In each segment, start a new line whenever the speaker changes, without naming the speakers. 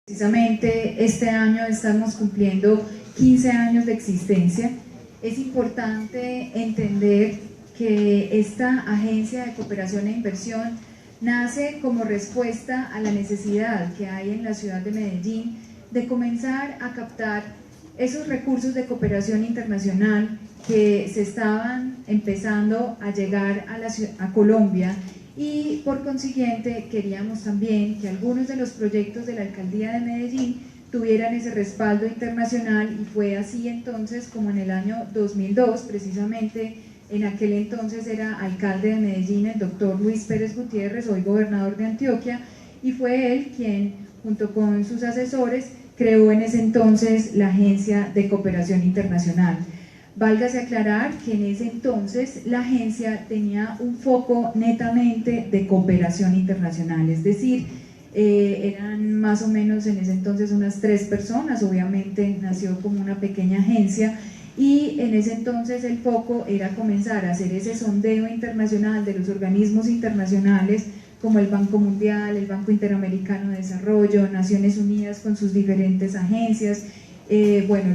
Precisamente este año estamos cumpliendo 15 años de existencia. Es importante entender que esta agencia de cooperación e inversión nace como respuesta a la necesidad que hay en la ciudad de Medellín de comenzar a captar esos recursos de cooperación internacional que se estaban empezando a llegar a Colombia, y por consiguiente queríamos también que algunos de los proyectos de la Alcaldía de Medellín tuvieran ese respaldo internacional, y fue así entonces como en el año 2002, precisamente en aquel entonces era alcalde de Medellín el doctor Luis Pérez Gutiérrez, hoy gobernador de Antioquia, y fue él quien junto con sus asesores creó en ese entonces la Agencia de Cooperación Internacional. Válgase aclarar que en ese entonces la agencia tenía un foco netamente de cooperación internacional, es decir, eran más o menos en ese entonces unas 3 personas, obviamente nació como una pequeña agencia, y en ese entonces el foco era comenzar a hacer ese sondeo internacional de los organismos internacionales como el Banco Mundial, el Banco Interamericano de Desarrollo, Naciones Unidas con sus diferentes agencias,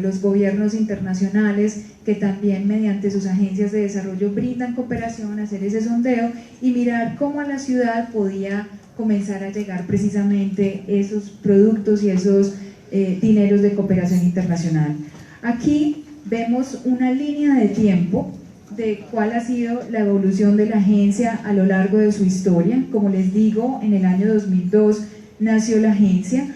los gobiernos internacionales que también mediante sus agencias de desarrollo brindan cooperación, hacer ese sondeo y mirar cómo a la ciudad podía comenzar a llegar precisamente esos productos y esos dineros de cooperación internacional. Aquí vemos una línea de tiempo de cuál ha sido la evolución de la agencia a lo largo de su historia. Como les digo, en el año 2002 nació la agencia.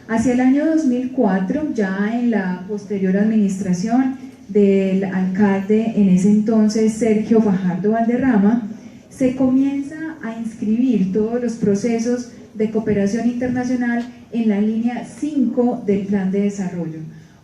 Hacia el año 2004, ya en la posterior administración del alcalde en ese entonces Sergio Fajardo Valderrama, se comienza a inscribir todos los procesos de cooperación internacional en la línea 5 del plan de desarrollo.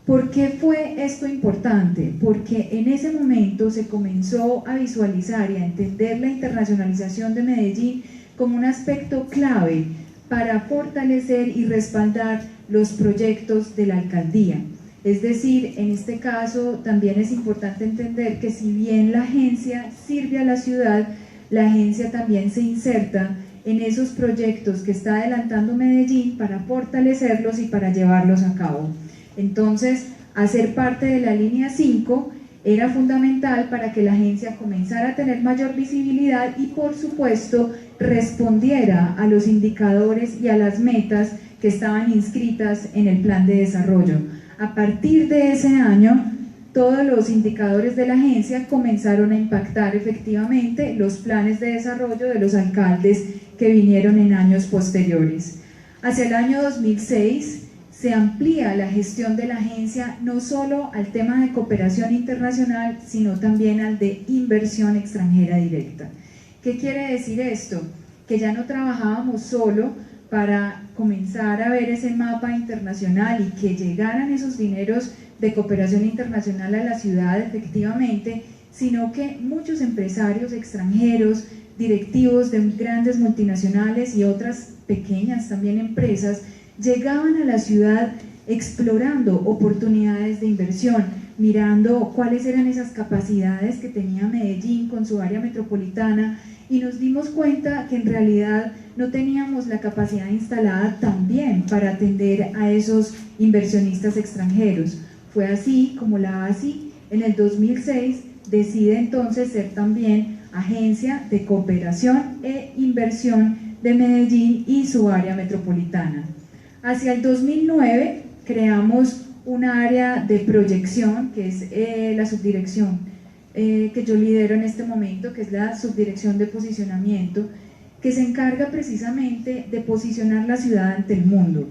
¿Por qué fue esto importante? Porque en ese momento se comenzó a visualizar y a entender la internacionalización de Medellín como un aspecto clave para fortalecer y respaldar los proyectos de la alcaldía. Es decir, en este caso también es importante entender que si bien la agencia sirve a la ciudad, la agencia también se inserta en esos proyectos que está adelantando Medellín para fortalecerlos y para llevarlos a cabo. Entonces, hacer parte de la línea 5 era fundamental para que la agencia comenzara a tener mayor visibilidad y, por supuesto, respondiera a los indicadores y a las metas que estaban inscritas en el plan de desarrollo. A partir de ese año, todos los indicadores de la agencia comenzaron a impactar efectivamente los planes de desarrollo de los alcaldes que vinieron en años posteriores. Hacia el año 2006 se amplía la gestión de la agencia no solo al tema de cooperación internacional, sino también al de inversión extranjera directa. ¿Qué quiere decir esto? Que ya no trabajábamos solo para comenzar a ver ese mapa internacional y que llegaran esos dineros de cooperación internacional a la ciudad efectivamente, sino que muchos empresarios extranjeros, directivos de grandes multinacionales y otras pequeñas también empresas, llegaban a la ciudad explorando oportunidades de inversión, mirando cuáles eran esas capacidades que tenía Medellín con su área metropolitana, y nos dimos cuenta que en realidad no teníamos la capacidad instalada también para atender a esos inversionistas extranjeros. Fue así como la ASI en el 2006 decide entonces ser también Agencia de Cooperación e Inversión de Medellín y su área metropolitana. Hacia el 2009 creamos un área de proyección, que es la subdirección que yo lidero en este momento, que es la subdirección de posicionamiento, que se encarga precisamente de posicionar la ciudad ante el mundo.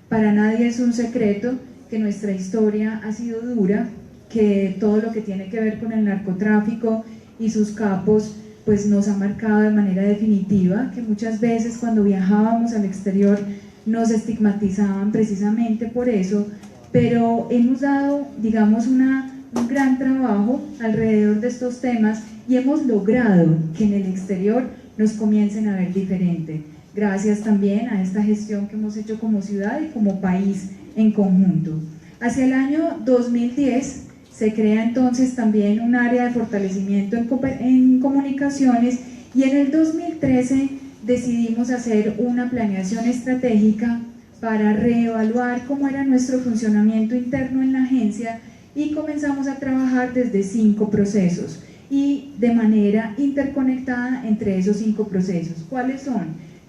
Para nadie es un secreto que nuestra historia ha sido dura, que todo lo que tiene que ver con el narcotráfico y sus capos pues nos ha marcado de manera definitiva, que muchas veces cuando viajábamos al exterior nos estigmatizaban precisamente por eso, pero hemos dado, digamos, un gran trabajo alrededor de estos temas y hemos logrado que en el exterior nos comiencen a ver diferente, gracias también a esta gestión que hemos hecho como ciudad y como país en conjunto. Hacia el año 2010 se crea entonces también un área de fortalecimiento en comunicaciones, y en el 2013 decidimos hacer una planeación estratégica para reevaluar cómo era nuestro funcionamiento interno en la agencia y comenzamos a trabajar desde 5 procesos y de manera interconectada entre esos 5 procesos. ¿Cuáles son?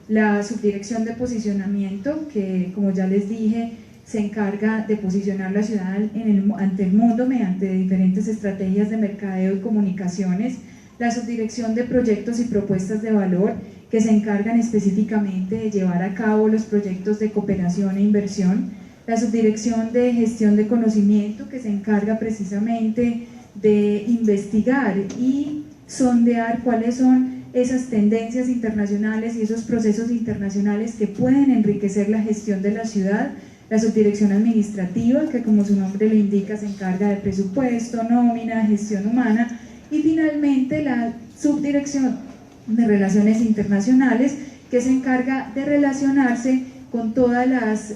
La subdirección de posicionamiento, que como ya les dije, se encarga de posicionar la ciudad ante el mundo mediante diferentes estrategias de mercadeo y comunicaciones. La subdirección de proyectos y propuestas de valor, que se encargan específicamente de llevar a cabo los proyectos de cooperación e inversión. La subdirección de gestión de conocimiento, que se encarga precisamente de investigar y sondear cuáles son esas tendencias internacionales y esos procesos internacionales que pueden enriquecer la gestión de la ciudad. La subdirección administrativa, que como su nombre lo indica, se encarga de presupuesto, nómina, gestión humana. Y finalmente la subdirección de relaciones internacionales, que se encarga de relacionarse con todas las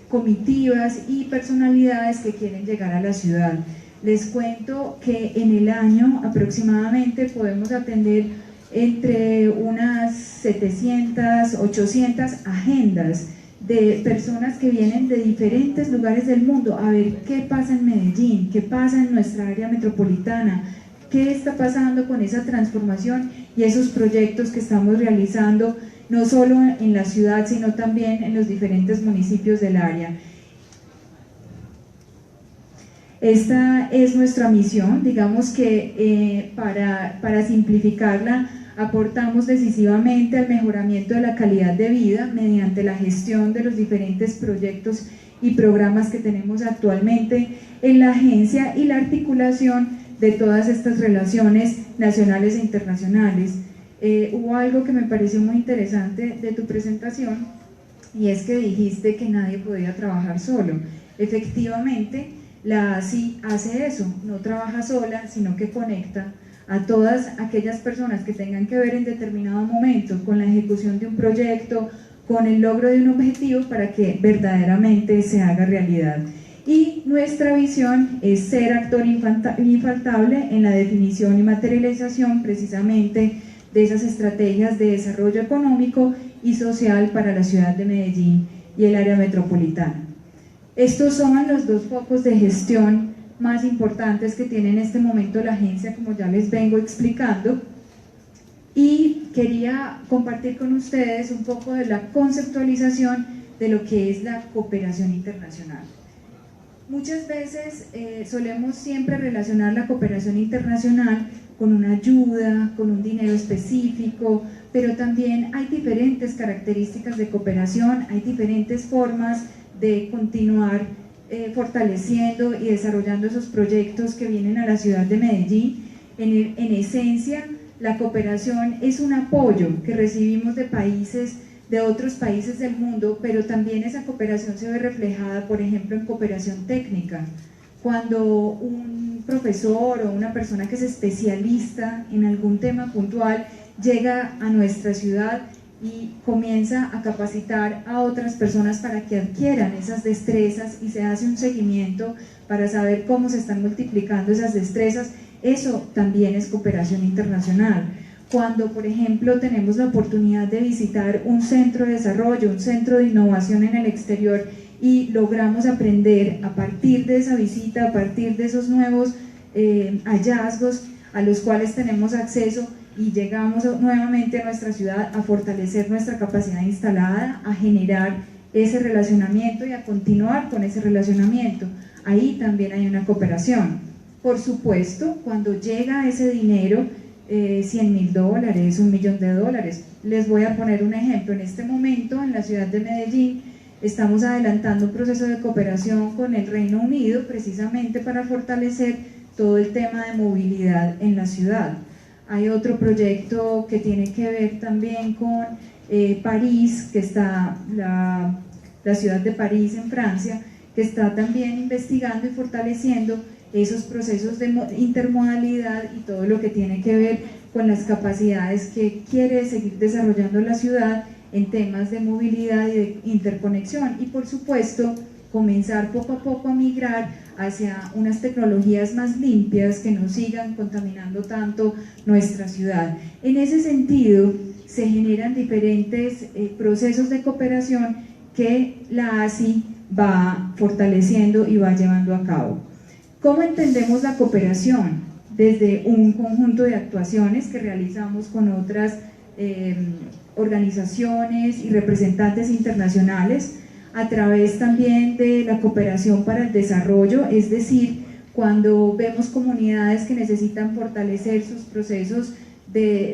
comitivas y personalidades que quieren llegar a la ciudad. Les cuento que en el año aproximadamente podemos atender entre unas 700, 800 agendas de personas que vienen de diferentes lugares del mundo a ver qué pasa en Medellín, qué pasa en nuestra área metropolitana, qué está pasando con esa transformación y esos proyectos que estamos realizando no solo en la ciudad sino también en los diferentes municipios del área. Esta es nuestra misión, digamos que para simplificarla, aportamos decisivamente al mejoramiento de la calidad de vida mediante la gestión de los diferentes proyectos y programas que tenemos actualmente en la agencia y la articulación de todas estas relaciones nacionales e internacionales. Hubo algo que me pareció muy interesante de tu presentación y es que dijiste que nadie podía trabajar solo. Efectivamente, la ASI hace eso, no trabaja sola, sino que conecta a todas aquellas personas que tengan que ver en determinado momento con la ejecución de un proyecto, con el logro de un objetivo para que verdaderamente se haga realidad. Y nuestra visión es ser actor infaltable en la definición y materialización precisamente de esas estrategias de desarrollo económico y social para la ciudad de Medellín y el área metropolitana. Estos son los 2 focos de gestión más importantes que tiene en este momento la agencia, como ya les vengo explicando, y quería compartir con ustedes un poco de la conceptualización de lo que es la cooperación internacional. Muchas veces solemos siempre relacionar la cooperación internacional con una ayuda, con un dinero específico, pero también hay diferentes características de cooperación, hay diferentes formas de continuar fortaleciendo y desarrollando esos proyectos que vienen a la ciudad de Medellín. En esencia, la cooperación es un apoyo que recibimos de otros países del mundo, pero también esa cooperación se ve reflejada, por ejemplo, en cooperación técnica. Cuando un profesor o una persona que es especialista en algún tema puntual llega a nuestra ciudad y comienza a capacitar a otras personas para que adquieran esas destrezas y se hace un seguimiento para saber cómo se están multiplicando esas destrezas, eso también es cooperación internacional. Cuando, por ejemplo, tenemos la oportunidad de visitar un centro de desarrollo, un centro de innovación en el exterior y logramos aprender a partir de esa visita, a partir de esos nuevos hallazgos a los cuales tenemos acceso, y llegamos nuevamente a nuestra ciudad a fortalecer nuestra capacidad instalada, a generar ese relacionamiento y a continuar con ese relacionamiento. Ahí también hay una cooperación. Por supuesto, cuando llega ese dinero, $100.000, $1.000.000, les voy a poner un ejemplo. En este momento, en la ciudad de Medellín, estamos adelantando un proceso de cooperación con el Reino Unido precisamente para fortalecer todo el tema de movilidad en la ciudad. Hay otro proyecto que tiene que ver también con París, que está la ciudad de París en Francia, que está también investigando y fortaleciendo esos procesos de intermodalidad y todo lo que tiene que ver con las capacidades que quiere seguir desarrollando la ciudad en temas de movilidad y de interconexión, y por supuesto comenzar poco a poco a migrar hacia unas tecnologías más limpias que no sigan contaminando tanto nuestra ciudad. En ese sentido se generan diferentes procesos de cooperación que la ASI va fortaleciendo y va llevando a cabo. ¿Cómo entendemos la cooperación? Desde un conjunto de actuaciones que realizamos con otras organizaciones y representantes internacionales, a través también de la cooperación para el desarrollo, es decir, cuando vemos comunidades que necesitan fortalecer sus procesos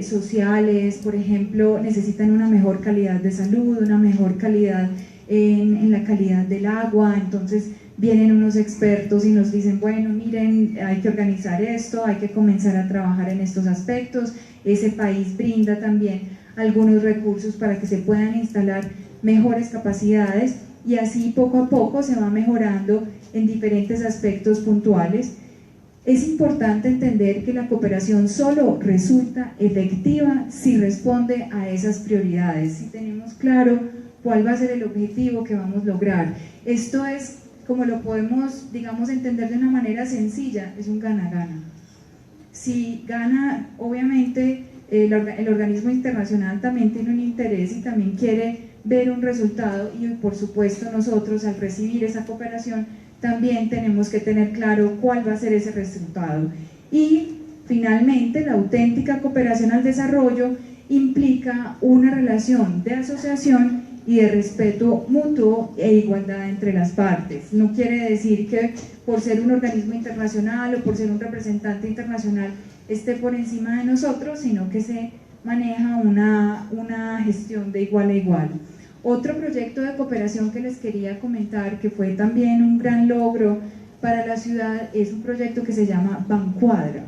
sociales, por ejemplo, necesitan una mejor calidad de salud, una mejor calidad en la calidad del agua, entonces vienen unos expertos y nos dicen, bueno, miren, hay que organizar esto, hay que comenzar a trabajar en estos aspectos. Ese país brinda también algunos recursos para que se puedan instalar mejores capacidades y así poco a poco se va mejorando en diferentes aspectos puntuales. Es importante entender que la cooperación solo resulta efectiva si responde a esas prioridades, si tenemos claro cuál va a ser el objetivo que vamos a lograr. Esto es, como lo podemos, digamos, entender de una manera sencilla, es un gana-gana. Si gana, obviamente, el organismo internacional también tiene un interés y también quiere ver un resultado y por supuesto nosotros al recibir esa cooperación también tenemos que tener claro cuál va a ser ese resultado. Y finalmente la auténtica cooperación al desarrollo implica una relación de asociación y de respeto mutuo e igualdad entre las partes. No quiere decir que por ser un organismo internacional o por ser un representante internacional esté por encima de nosotros, sino que se maneja una gestión de igual a igual. Otro proyecto de cooperación que les quería comentar, que fue también un gran logro para la ciudad, es un proyecto que se llama Bancuadra.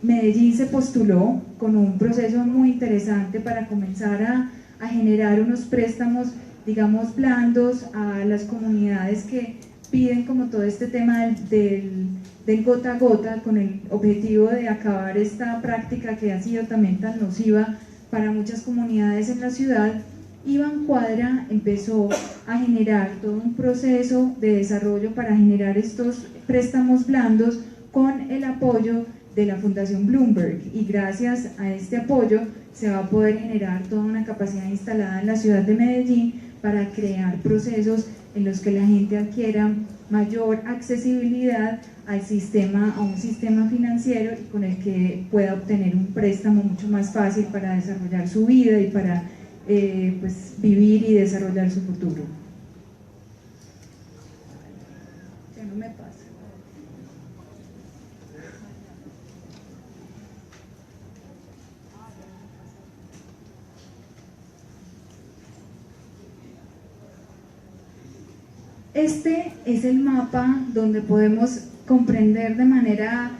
Medellín se postuló con un proceso muy interesante para comenzar a generar unos préstamos, digamos, blandos a las comunidades que piden como todo este tema del gota a gota, con el objetivo de acabar esta práctica que ha sido también tan nociva para muchas comunidades en la ciudad. Y Bancuadra empezó a generar todo un proceso de desarrollo para generar estos préstamos blandos con el apoyo de la Fundación Bloomberg, y gracias a este apoyo se va a poder generar toda una capacidad instalada en la ciudad de Medellín para crear procesos en los que la gente adquiera mayor accesibilidad al sistema, a un sistema financiero y con el que pueda obtener un préstamo mucho más fácil para desarrollar su vida y para pues, vivir y desarrollar su futuro. Ya no me pasa. Este es el mapa donde podemos comprender de manera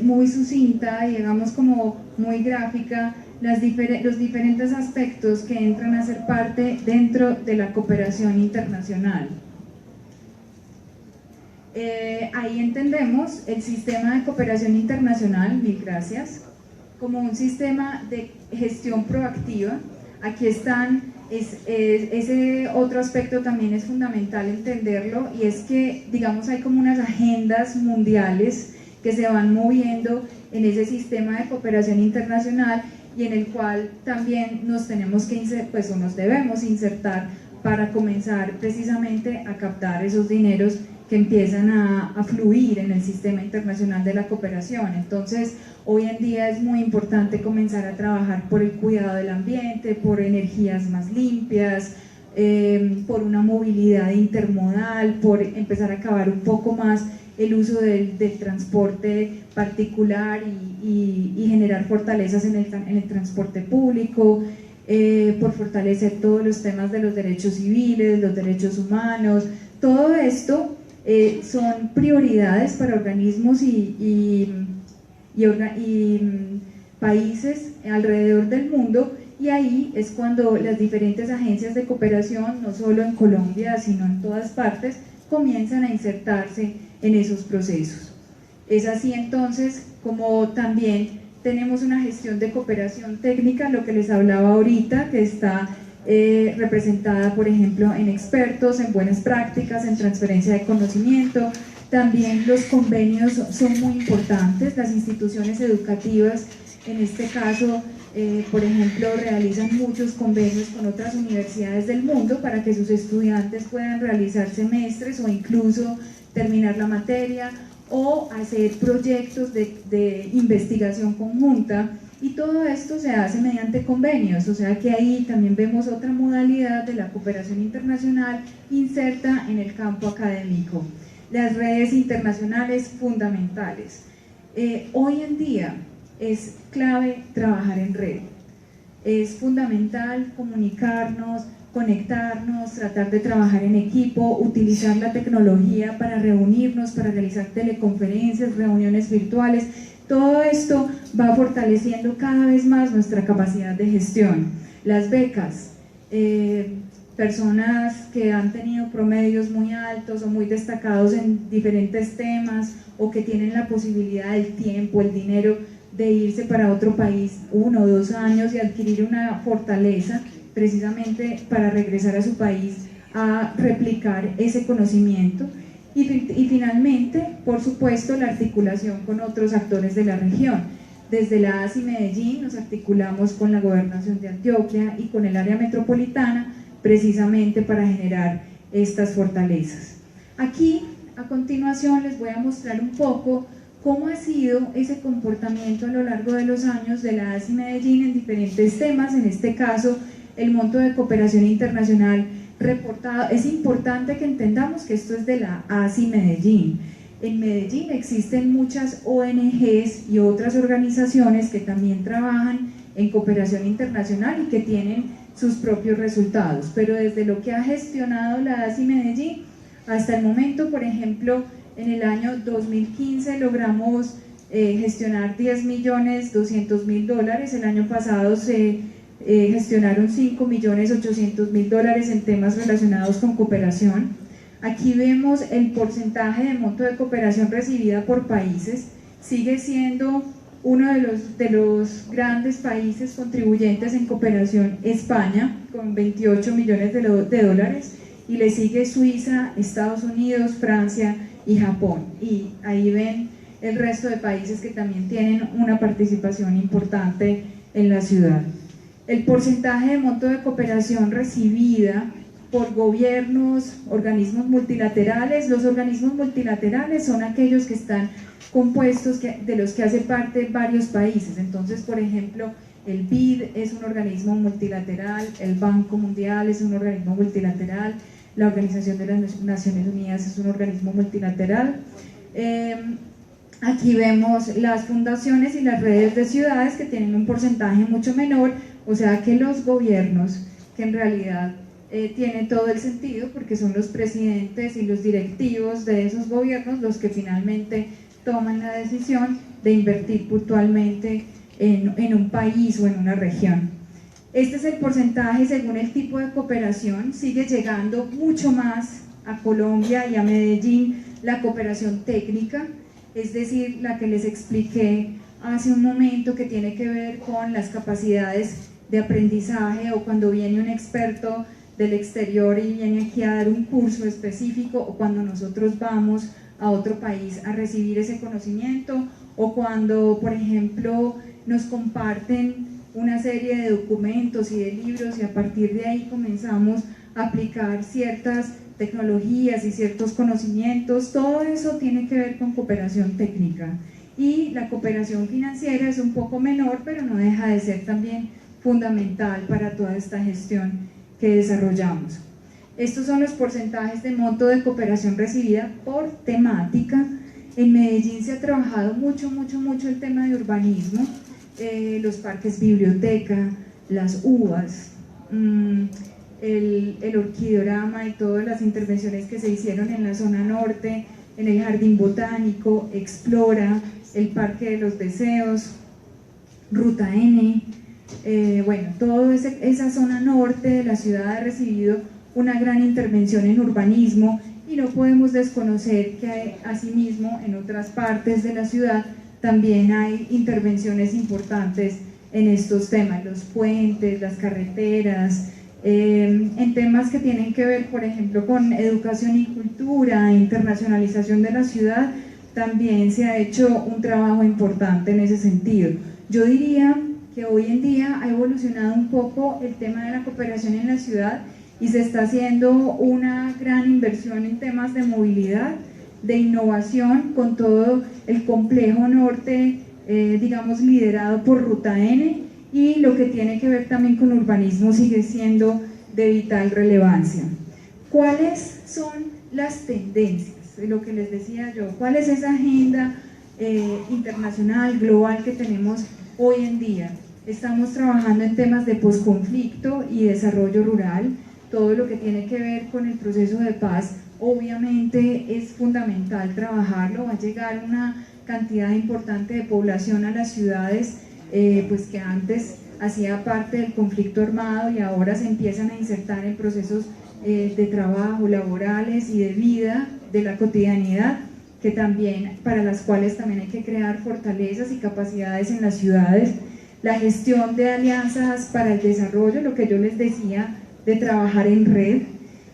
muy sucinta y digamos como muy gráfica los diferentes aspectos que entran a ser parte dentro de la cooperación internacional. Ahí entendemos el sistema de cooperación internacional, mil gracias, como un sistema de gestión proactiva. Aquí están, ese otro aspecto también es fundamental entenderlo, y es que, digamos, hay como unas agendas mundiales que se van moviendo en ese sistema de cooperación internacional y en el cual también nos tenemos que pues, o nos debemos insertar para comenzar precisamente a captar esos dineros que empiezan a fluir en el sistema internacional de la cooperación. Entonces, hoy en día es muy importante comenzar a trabajar por el cuidado del ambiente, por energías más limpias, por una movilidad intermodal, por empezar a acabar un poco más el uso del transporte particular y generar fortalezas en el transporte público, por fortalecer todos los temas de los derechos civiles, los derechos humanos. Todo esto son prioridades para organismos y países alrededor del mundo, y ahí es cuando las diferentes agencias de cooperación, no solo en Colombia sino en todas partes, comienzan a insertarse en esos procesos. Es así entonces como también tenemos una gestión de cooperación técnica, lo que les hablaba ahorita, que está representada por ejemplo en expertos, en buenas prácticas, en transferencia de conocimiento. También los convenios son muy importantes, las instituciones educativas en este caso Por ejemplo, realizan muchos convenios con otras universidades del mundo para que sus estudiantes puedan realizar semestres o incluso terminar la materia o hacer proyectos de investigación conjunta, y todo esto se hace mediante convenios, o sea que ahí también vemos otra modalidad de la cooperación internacional inserta en el campo académico. Las redes internacionales fundamentales. Hoy en día es clave trabajar en red, es fundamental comunicarnos, conectarnos, tratar de trabajar en equipo, utilizar la tecnología para reunirnos, para realizar teleconferencias, reuniones virtuales. Todo esto va fortaleciendo cada vez más nuestra capacidad de gestión. Las becas, personas que han tenido promedios muy altos o muy destacados en diferentes temas o que tienen la posibilidad, el tiempo, el dinero de irse para otro país 1 o 2 años y adquirir una fortaleza precisamente para regresar a su país a replicar ese conocimiento. Y finalmente, por supuesto, la articulación con otros actores de la región. Desde la ASI Medellín nos articulamos con la Gobernación de Antioquia y con el área metropolitana precisamente para generar estas fortalezas. Aquí, a continuación, les voy a mostrar un poco cómo ha sido ese comportamiento a lo largo de los años de la ASI Medellín en diferentes temas, en este caso, el monto de cooperación internacional reportado. Es importante que entendamos que esto es de la ASI Medellín. En Medellín existen muchas ONGs y otras organizaciones que también trabajan en cooperación internacional y que tienen sus propios resultados, pero desde lo que ha gestionado la ASI Medellín hasta el momento, por ejemplo, en el año 2015 logramos gestionar $10.200.000, el año pasado se gestionaron $5.800.000 en temas relacionados con cooperación. Aquí vemos el porcentaje de monto de cooperación recibida por países. Sigue siendo uno de los grandes países contribuyentes en cooperación España, con 28 millones de dólares, y le sigue Suiza, Estados Unidos, Francia y Japón. Y ahí ven el resto de países que también tienen una participación importante en la ciudad. El porcentaje de monto de cooperación recibida por gobiernos, organismos multilaterales. Los organismos multilaterales son aquellos que están compuestos de los que hace parte varios países. Entonces, por ejemplo, el BID es un organismo multilateral, el Banco Mundial es un organismo multilateral, la Organización de las Naciones Unidas es un organismo multilateral. Aquí vemos las fundaciones y las redes de ciudades que tienen un porcentaje mucho menor, o sea que los gobiernos, que en realidad tiene todo el sentido porque son los presidentes y los directivos de esos gobiernos los que finalmente toman la decisión de invertir puntualmente en un país o en una región. Este es el porcentaje según el tipo de cooperación. Sigue llegando mucho más a Colombia y a Medellín la cooperación técnica, es decir, la que les expliqué hace un momento, que tiene que ver con las capacidades de aprendizaje, o cuando viene un experto del exterior y viene aquí a dar un curso específico, o cuando nosotros vamos a otro país a recibir ese conocimiento, o cuando, por ejemplo, nos comparten una serie de documentos y de libros y a partir de ahí comenzamos a aplicar ciertas tecnologías y ciertos conocimientos. Todo eso tiene que ver con cooperación técnica. Y la cooperación financiera es un poco menor, pero no deja de ser también fundamental para toda esta gestión que desarrollamos. Estos son los porcentajes de monto de cooperación recibida por temática. En Medellín se ha trabajado mucho el tema de urbanismo, los parques biblioteca, las uvas, el orquideorama y todas las intervenciones que se hicieron en la zona norte, en el jardín botánico, Explora, el Parque de los Deseos, Ruta N. Bueno, toda esa zona norte de la ciudad ha recibido una gran intervención en urbanismo, y no podemos desconocer que asimismo en otras partes de la ciudad también hay intervenciones importantes en estos temas, los puentes, las carreteras, en temas que tienen que ver, por ejemplo, con educación y cultura, internacionalización de la ciudad. También se ha hecho un trabajo importante en ese sentido. Yo diría que hoy en día ha evolucionado un poco el tema de la cooperación en la ciudad y se está haciendo una gran inversión en temas de movilidad, de innovación, con todo el complejo norte, digamos, liderado por Ruta N, y lo que tiene que ver también con urbanismo sigue siendo de vital relevancia. ¿Cuáles son las tendencias? Lo que les decía yo, ¿cuál es esa agenda internacional, global que tenemos hoy en día? Estamos trabajando en temas de posconflicto y desarrollo rural, todo lo que tiene que ver con el proceso de paz. Obviamente es fundamental trabajarlo, va a llegar una cantidad importante de población a las ciudades, pues que antes hacía parte del conflicto armado y ahora se empiezan a insertar en procesos de trabajo, laborales y de vida de la cotidianidad, que también, para las cuales también hay que crear fortalezas y capacidades en las ciudades. La gestión de alianzas para el desarrollo, lo que yo les decía, de trabajar en red,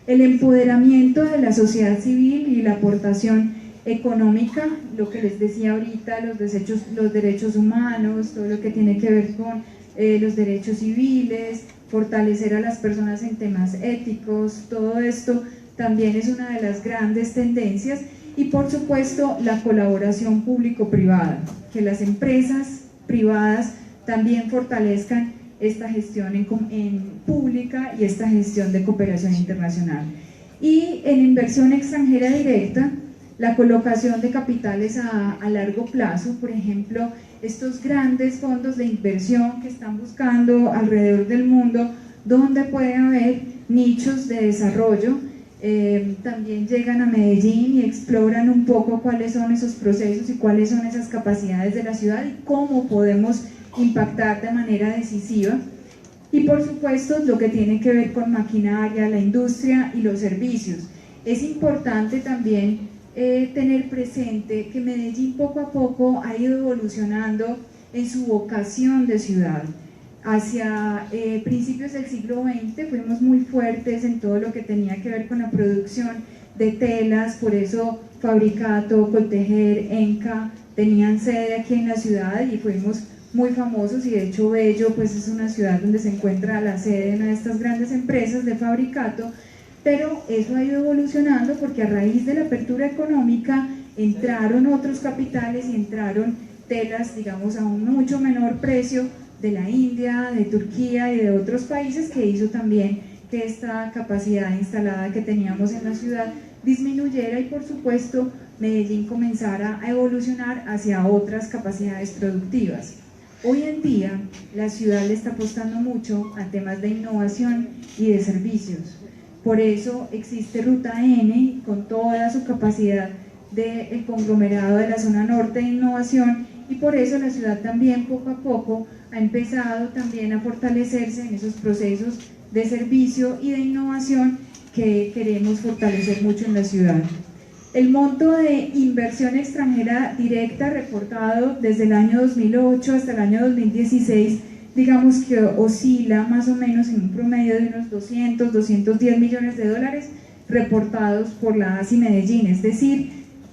el empoderamiento de la sociedad civil y la aportación económica, lo que les decía ahorita, los derechos humanos, todo lo que tiene que ver con los derechos civiles, fortalecer a las personas en temas éticos, todo esto también es una de las grandes tendencias. Y por supuesto la colaboración público-privada, que las empresas privadas también fortalezcan esta gestión en pública y esta gestión de cooperación internacional. Y en inversión extranjera directa, la colocación de capitales a largo plazo, por ejemplo, estos grandes fondos de inversión que están buscando alrededor del mundo, donde puede haber nichos de desarrollo, también llegan a Medellín y exploran un poco cuáles son esos procesos y cuáles son esas capacidades de la ciudad y cómo podemos impactar de manera decisiva. Y por supuesto lo que tiene que ver con maquinaria, la industria y los servicios. Es importante también tener presente que Medellín poco a poco ha ido evolucionando en su vocación de ciudad. Hacia principios del siglo XX fuimos muy fuertes en todo lo que tenía que ver con la producción de telas, por eso Fabricato, Coltejer, Enca tenían sede aquí en la ciudad y fuimos muy famosos, y de hecho Bello pues es una ciudad donde se encuentra la sede de una de estas grandes empresas de Fabricato. Pero eso ha ido evolucionando porque a raíz de la apertura económica entraron otros capitales y entraron telas, digamos, a un mucho menor precio de la India, de Turquía y de otros países, que hizo también que esta capacidad instalada que teníamos en la ciudad disminuyera y por supuesto Medellín comenzara a evolucionar hacia otras capacidades productivas. Hoy en día la ciudad le está apostando mucho a temas de innovación y de servicios. Por eso existe Ruta N con toda su capacidad del conglomerado de la zona norte de innovación, y por eso la ciudad también poco a poco ha empezado también a fortalecerse en esos procesos de servicio y de innovación que queremos fortalecer mucho en la ciudad. El monto de inversión extranjera directa reportado desde el año 2008 hasta el año 2016, digamos que oscila más o menos en un promedio de unos 210 millones de dólares reportados por la ASI Medellín, es decir,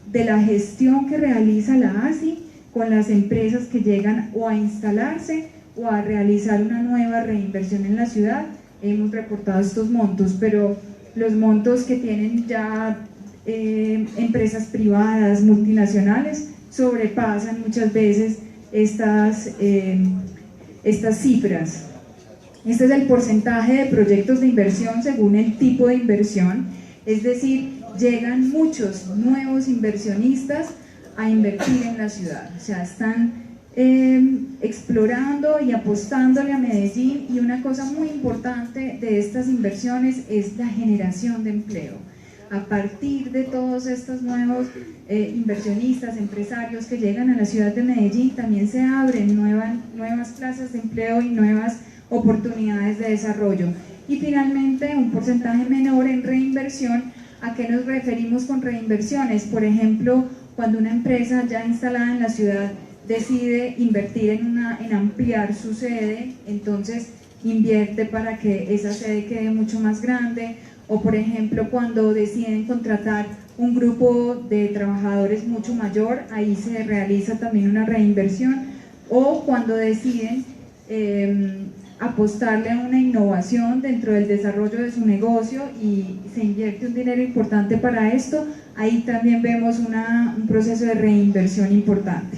de la gestión que realiza la ASI con las empresas que llegan o a instalarse o a realizar una nueva reinversión en la ciudad. Hemos reportado estos montos, pero los montos que tienen ya empresas privadas, multinacionales, sobrepasan muchas veces estas cifras. Este es el porcentaje de proyectos de inversión según el tipo de inversión, es decir, llegan muchos nuevos inversionistas a invertir en la ciudad, o sea, están explorando y apostándole a Medellín. Y una cosa muy importante de estas inversiones es la generación de empleo. A partir de todos estos nuevos inversionistas, empresarios que llegan a la ciudad de Medellín, también se abren nuevas plazas de empleo y nuevas oportunidades de desarrollo. Y finalmente, un porcentaje menor en reinversión. ¿A qué nos referimos con reinversiones? Por ejemplo, cuando una empresa ya instalada en la ciudad decide invertir en ampliar su sede, entonces invierte para que esa sede quede mucho más grande. O por ejemplo, cuando deciden contratar un grupo de trabajadores mucho mayor, ahí se realiza también una reinversión. O cuando deciden apostarle a una innovación dentro del desarrollo de su negocio y se invierte un dinero importante para esto, ahí también vemos un proceso de reinversión importante.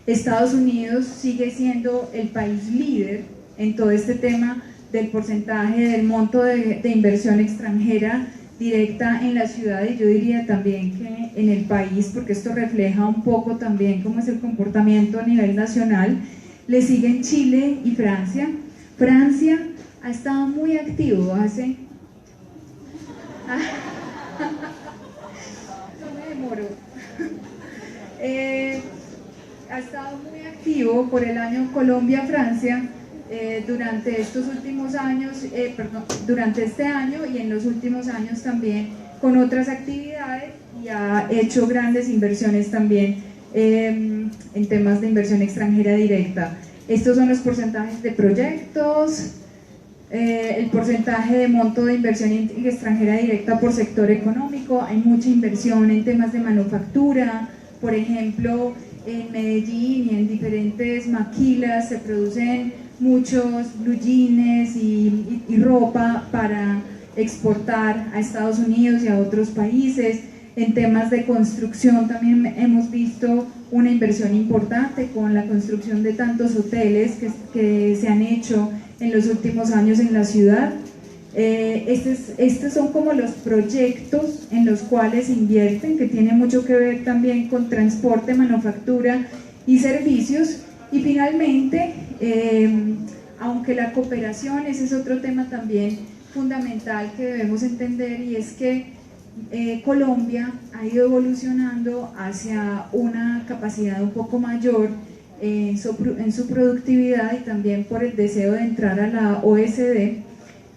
Estados Unidos sigue siendo el país líder en todo este tema del porcentaje del monto de inversión extranjera directa en la ciudad, y yo diría también que en el país, porque esto refleja un poco también cómo es el comportamiento a nivel nacional. Le siguen Chile y Francia. Francia ha estado muy activo hace... no me demoro. Ha estado muy activo por el año Colombia-Francia durante estos últimos años, durante este año y en los últimos años también con otras actividades, y ha hecho grandes inversiones también en temas de inversión extranjera directa. Estos son los porcentajes de proyectos, el porcentaje de monto de inversión extranjera directa por sector económico. Hay mucha inversión en temas de manufactura, por ejemplo, en Medellín y en diferentes maquilas se producen muchos blue jeans y ropa para exportar a Estados Unidos y a otros países. En temas de construcción también hemos visto una inversión importante con la construcción de tantos hoteles que se han hecho en los últimos años en la ciudad. Estos son como los proyectos en los cuales invierten, que tiene mucho que ver también con transporte, manufactura y servicios. Y finalmente, aunque la cooperación, ese es otro tema también fundamental que debemos entender, y es que Colombia ha ido evolucionando hacia una capacidad un poco mayor en su productividad, y también por el deseo de entrar a la OECD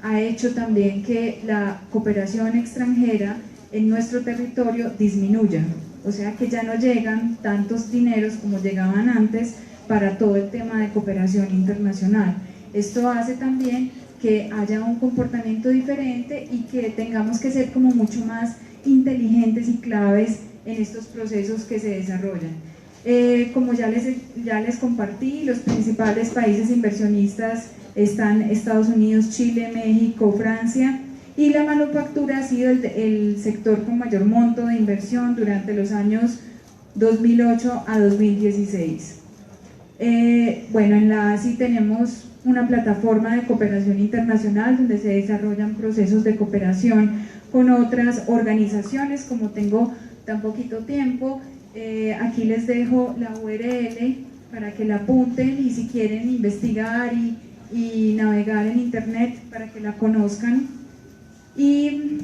ha hecho también que la cooperación extranjera en nuestro territorio disminuya, o sea que ya no llegan tantos dineros como llegaban antes para todo el tema de cooperación internacional. Esto hace también que haya un comportamiento diferente y que tengamos que ser como mucho más inteligentes y claves en estos procesos que se desarrollan. Como ya les compartí, los principales países inversionistas están Estados Unidos, Chile, México, Francia, y la manufactura ha sido el sector con mayor monto de inversión durante los años 2008 a 2016. Bueno, en la ASI tenemos una plataforma de cooperación internacional donde se desarrollan procesos de cooperación con otras organizaciones. Como tengo tan poquito tiempo, aquí les dejo la URL para que la apunten, y si quieren investigar y navegar en internet para que la conozcan. Y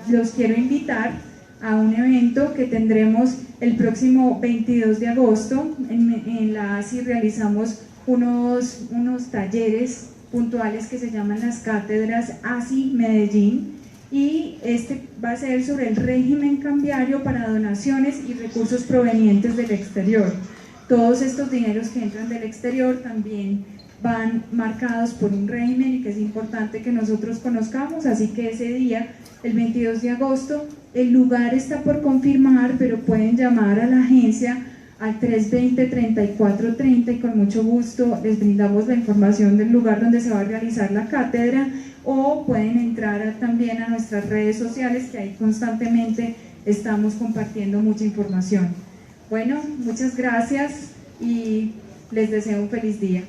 los quiero invitar a un evento que tendremos el próximo 22 de agosto. En la ASI realizamos unos talleres puntuales que se llaman las cátedras ASI Medellín, y este va a ser sobre el régimen cambiario para donaciones y recursos provenientes del exterior. Todos estos dineros que entran del exterior también van marcados por un régimen, y que es importante que nosotros conozcamos, así que ese día, el 22 de agosto, el lugar está por confirmar, pero pueden llamar a la agencia al 320-3430 y con mucho gusto les brindamos la información del lugar donde se va a realizar la cátedra, o pueden entrar también a nuestras redes sociales, que ahí constantemente estamos compartiendo mucha información. Bueno, muchas gracias y les deseo un feliz día.